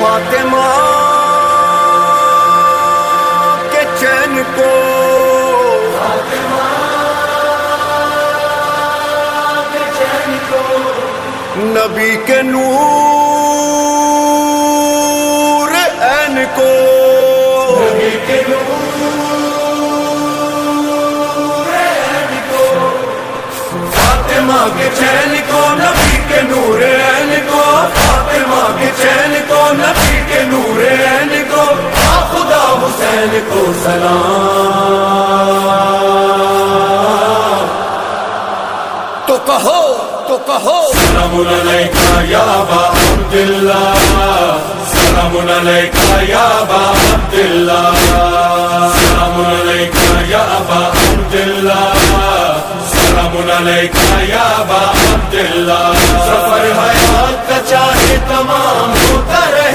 فاطمہ کے چین کو، نبی کے نور عین کو، فاطمہ کے چین کو، نبی کے نور عین کو، فاطمہ کے چین کو، نبی کے نور عین کو، خدا حسین کو سلام تو کہو سلام علیکہ یا ابا عبداللہ، سلام علیکہ یا ابا عبداللہ، سلام علیکہ یا ابا عبداللہ، سلام علیکہ یا ابا عبداللہ، سفر حیات کا چاہے تمام ہوتا رہے۔